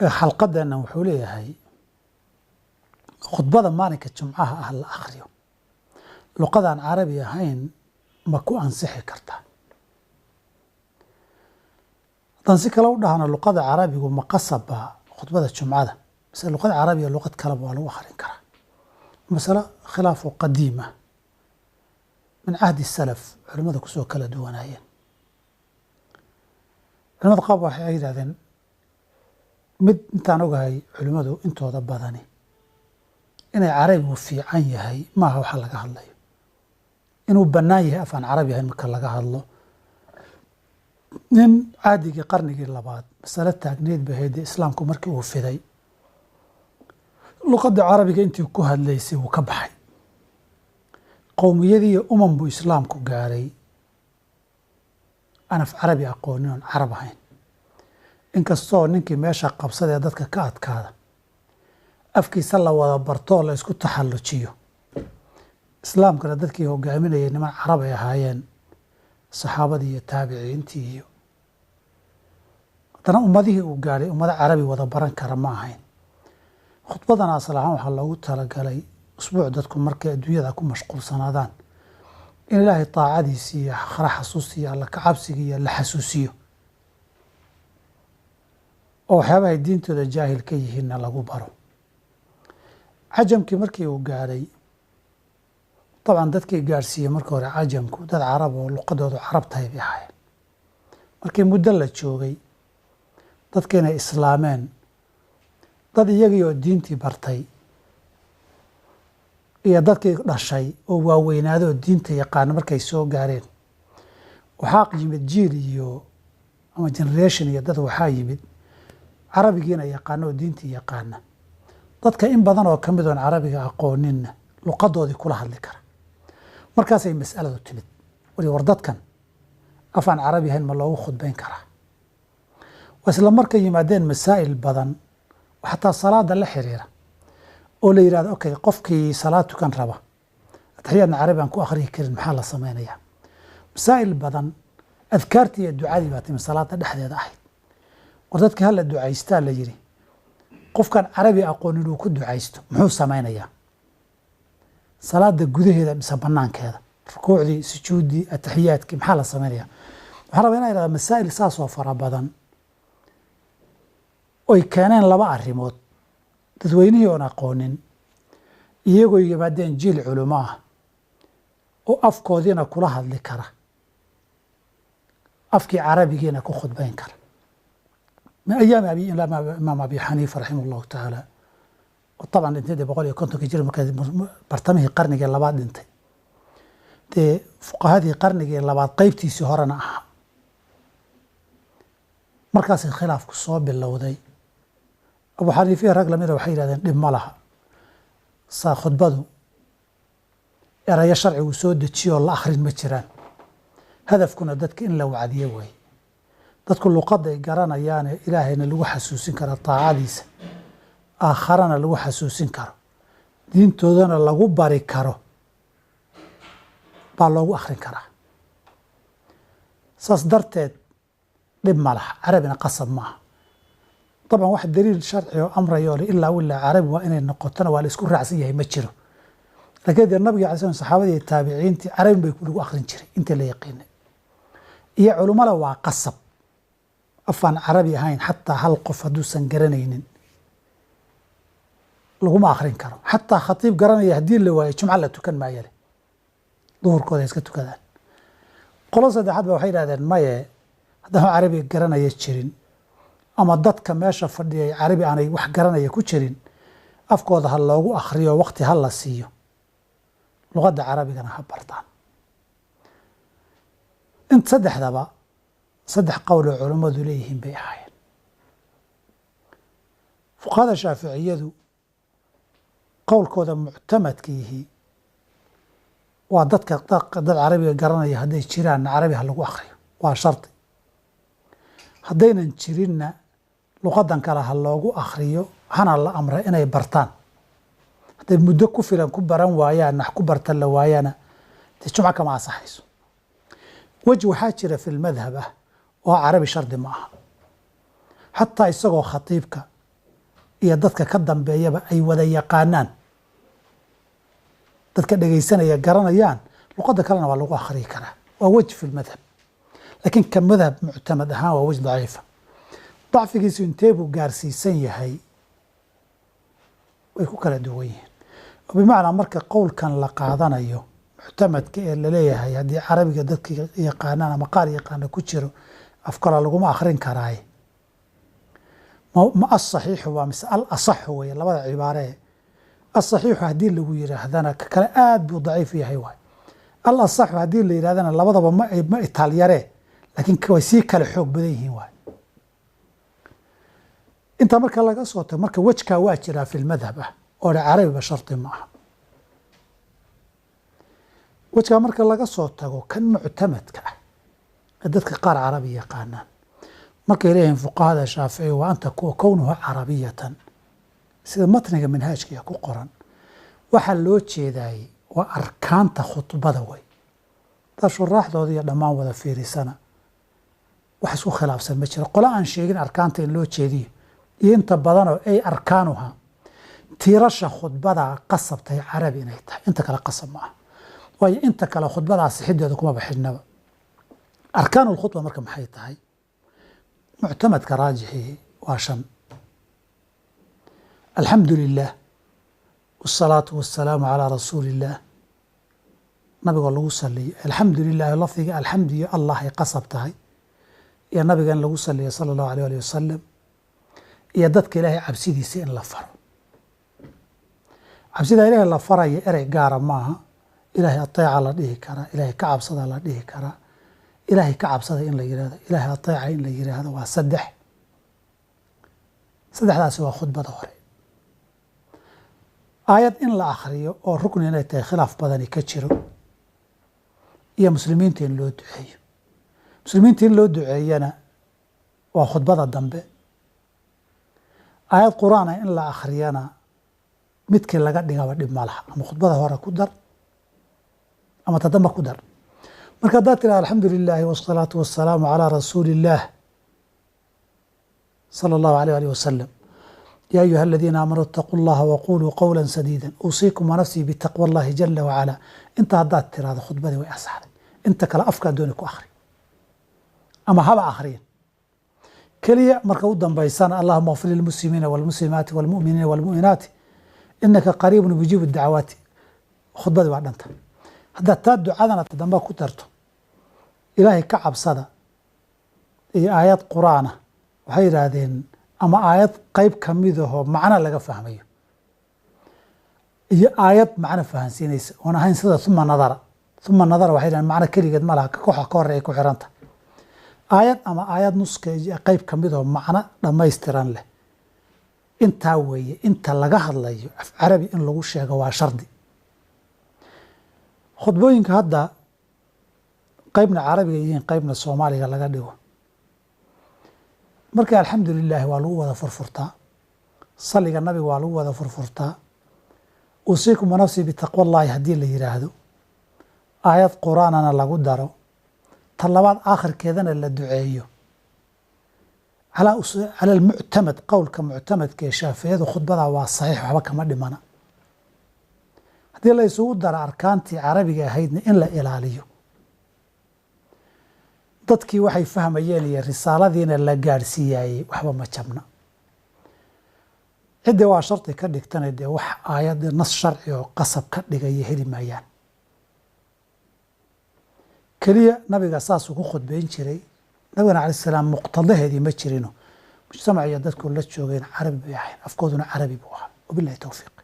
xalqadana wuxuu leeyahay khudbada maalinka jumcaha ah la akhriyo luqadaan carabi ahayn ma ku ansixi kartaa haddaan si kale u dhahno luqada carabigu ma qasaba khudbada jumcada mise luqada carabiga luqad kaleba waa lagu akhrin karaa masale khilaafu qadiima min cahdi salaf culimmada kusoo kala duwanaayeen culimada qaab waxay yidhahdeen mid intaan ogahay culimmadu intooda badani inay carabigu fiican yahay maaha waxa laga hadlayo inuu bannaan yahay afaan carabi ahayn marka laga hadlo nin caadigii qarnigii labaad masale taagneed bay ahayd islaamku markii uu fiday luqadda carabiga intii ku hadlaysay wuu ka baxay qowmiyadii iyo buu islaamku gaaray aan af carabi aqoonin oon carab ahayn inkastoo ninkii meesha qabsadee dadka ka adkaada afkiisa la wada bartoo la isku taxallujiyo islaamkana dadkii hogaaminayay niman carab ay ahaayeen saxaabadii iyo taabiciintii iyo haddana ummadihii uu gaadhay ummado carabi wada baran kara ma ahayn khudbadan asal ahaan waxaa loogu talagalay usbuuc dadku markay adduunyada ku mashquulsanaadaan in ilaahay taacadiisi iyo akhra xasuusiyo alla kacabsigii iyo la xasuusiyo oo waxyaabahay diintooda jaahil ka yihiinna lagu baro cajamkii markii uu gaadhay dabcan dadkii gaadhsiiyey marka hore cajamku dad carab oo luqadoodu carab tahay bay ahaayeen markii muddo la joogay dadka inay islaameen dad iyagii oo diintii bartay iyo dadkii dhashay oo waaweynaaday oo diinta yaqaana markay soo gaareen waxaa yimid jiil iyo ama generation iyo dad waxaa yimid carabigiina yaqaana oo diintii yaqaana dadka in badan oo ka mid oon carabiga aqooninna luqadoodii kula hadli kara markaasay mas'aladu timid war dadkan afaan carabi ahayn ma loogu khudbayn karaa waa isla markay yimaadeen masaa'il badan oo xataa salaada la xiriira oo la yidhahdo okay qofkii salaad tukan raba ataxiyaadna carabi aan ku akhriyi karin maxaa la samaynayaa masaa'il badan adkaartii iyo ducadii baa timi salaada dhexdeeda ahayd war dadka hala ducaystaa la yidhi qofkan carabi aqoonin uu ku ducaysto muxuu samaynayaa salaada gudaheeda mise banaankeeda rukuucdii sujuuddii ataxiyaadkii maxaa la samaynayaa waxaa rabaa inaa yidhahda masaa'il saasoo fara badan oy keeneen laba arrimood dadweynihii oon aqoonin iyagoo yimaadeen jiil culimo ah oo afkoodiina kula hadli kara afkii carabigiina ku khudbayn kara min ayaami imaam abi xaniifa raximah allahu tacaala oo طabcan dhintay dee 150 jir marka bartamihii qarnigii labaad dhintay dee fuqahadii qarnigii labaad qeybtiisii horena ahaa markaasay khilaafku soo bilowday abu xaniifiya rag lamida waxay yidhahdeen dhib ma laha saa khudbadu erayo sharcigu soo dejiyo la akhrin ma jiraan hadafkuna dadka in la wacdiyo way dadku luqadda ay garanayaane ilaahayna lagu xasuusin karo taacadiisa aakharana lagu xasuusin karo diintoodana lagu bari karo baa loogu akhrin karaa saas darteed dhib ma laha carabina qasab maaha طبعا واحد دليل شرعي وامر يولي الا ولا عربي وان نقطنا ولا اسكو راعسن yahay ma jiro laakiin nabiga calaysaan saxaabadii taabiciintii carabi bay ku akhrin jiray inta la yaqiinay iyo culimada waa qasab afaan carabi ahayn xataa hal qof haduusan garanaynin laguma akhrin karo xataa khatiib garanaya hadii la waayo jumca la tukan maayale duhurkooda iska tukadaan qolo saddexaad waxay yiraahdeen maye haddii carabi garanaya jirin ama dadka meesha fadhiyay carabi aanay wax garanaya ku jirin afkooda ha loogu akhriyo waqti ha la siiyo luqadda carabigana ha bartaan inta saddexdaba saddex qowl oo culimmadu leeyihiin bay ahaayeen fuqahada shaaficiyadu qowlkooda muctamadkiihi waa dadka dad carabiga garanaya hadday jiraan carabi ha lagu akhriyo waa shardi haddaynan jirinna luqadan kale ha loogu akhriyo hana la amra inay bartaan hadday muddo ku filan ku baran waayaan wax ku bartan la waayana dee jumca kama asaxayso weji waxaa jira fi lmadhab ah oo carabi shardi ma aha xataa isagoo khatiibka iyo dadka ka dambeeyaba ay wada yaqaanaan, dadka dhegaysanaya garanayaan, luqadda kalena waa lagu akhriyi karaa. waa wej fi lmadhab, laakiin ka madhab muctamad ahaan waa wej daciifa. dacfigiisu intee buu gaarsiisan yahay way ku kala duwan yihiin. bimacnaa marka qowlkan la qaadanayo muctamadka ee laleeyahay haddii carabiga dadka yaqaanaan ama qaar yaqaana ku jiro afkala laguma akhrin karaaye, ma asaxiixu waa mise al asaxu weye labada cibaaree. asaxiixu haddii lagu yidhaahdana ka kale aad buu daciif yahay waay. al asaxu haddii la yidhahdana labadaba ma itaalyaree, laakiin way sii kale xoog badan yihiin waay. intaa marka laga soo tago marka wejkaa waa jiraa fi lmadhab ah oo carabiba shardi ma aha. wejkaa marka laga soo tago kan muctamadka ah ee dadka qaar carabi yaqaanaan markay leeyihiin fuqahada shaafici wa anta kownuhu carabiyatan, sida matniga minhaajkiya ku qoran, waxaa loo jeedaayey waa arkaanta khudbada way. taa shuraaxdooda iyo dhammaan wada fiirisana wax isku khilaafsan ma jiro. qole aan sheegin arkaanta in loo jeediyo iyo inta badanoo ay arkaanuha tiirasha khudbada qasabtay carabi inay tahay, inta kale qasab ma ah. waayo inta kale khudbadaa sixideeda kuma baxinaba. arkaan ulkhudba marka maxay tahay? muctamadka raajixii waa 5: alxamdu lilah wاsalaatu wasalaamu calaa rasuuli illah, nabigoo lagu saliyo. alxamdu lilahi lafdiga alxamdu iyo allah ay qasab tahay, iyo nabiga in lagu saliyo sala allahu alayh ali wasalam, iyo dadka ilaahay cabsidiisa in la faro. cabsida ilaahay la faraya erey gaara maaha. ilaahay ateeca la dhihi karaa, ilaahay ka cabsada la dhihi karaa, ilaahay ka cabsada in la yihahdo, ilaahay ateeca in la yihahdo waa 3. saddexdaasi waa khudbada hore. aayad in la akhriyo oo rukni inay tahay khilaaf badani ka jiro, iyo muslimiinta in loo duceeyo. muslimiinta in loo duceeyana waa khudbada dambe. aayad qur'aan ah in la akhriyana midkii laga dhigaba dhib ma laha, ama khudbada hore ku dar ama tadamba ku dar. marka haddaad tiraha alxamdu lilaahi wasalaatu wasalaamu calaa rasuuli illaah sala allahu alayh alih wasalam, yaa ayuha aladiina aamanuu itaquu llaha waquluu qowla sadiida uusiikum wanafsii bitaqwa allahi jala wacala. inta haddaad tirahdo khudbadii way asaxday. inta kale afkaa dooni ku akhri ama haba akhriyin. keliya marka u dambaysana allahuma afir lilmuslimiina walmuslimaati walmuminiina walmuminaati inaka qariibun mujiibu dacawaati. khudbadii waa dhanta. haddaad taa ducadana tadamba ku darto ilaahay ka cabsada iyo aayad qur'aana, waxay yidhaahdeen ama aayad qeyb kamidahoo macno laga fahmayo iyo aayad macno fahansiinaysa oon ahayn sida uma nadara. uma nadara waxay yidhahdeen macno keligeed ma laha, kooxa ka hore ay ku xiranta. aayad ama aayad nuska qeyb kamidahoo macno dhammaystiran leh. intaa weeye inta laga hadlayo af carabi in lagu sheego waa shardi. khudbooyinka hadda qeybna carabiga yihiin qeybna soomaaliga laga dhigo, markii alxamdu lilaahi waa lagu wada furfurtaa, saliga nabiga waa lagu wada furfurtaa, uusiikum wanafsii bitaqwa llahi haddii la yidhaahdo, aayad qur'aanana lagu daro, ta labaad aakhirkeedana la duceeyo. cala almuctamad, qowlka muctamadka ee shaaficiyadu khudbada waa saxiix, waxba kama dhimana. haddii la isugu daro arkaantii carabiga ahaydna in la ilaaliyo, dadkii waxay fahmayeen iyo risaaladiina la gaadhsiiyaayey waxba ma jabna. ciddii waa shardi ka dhigtana dee wax aayad nas sharci oo qasab ka dhigaya heli maayaan. keliya nabiga saasuu ku khudbayn jiray. nabigana calaih salaam muqtadaheedii ma jirino, mujtamac iyo dadku la joogeen carabi bay ahayn, afkooduna carabi buu ahaa. wabilahi towfiiq.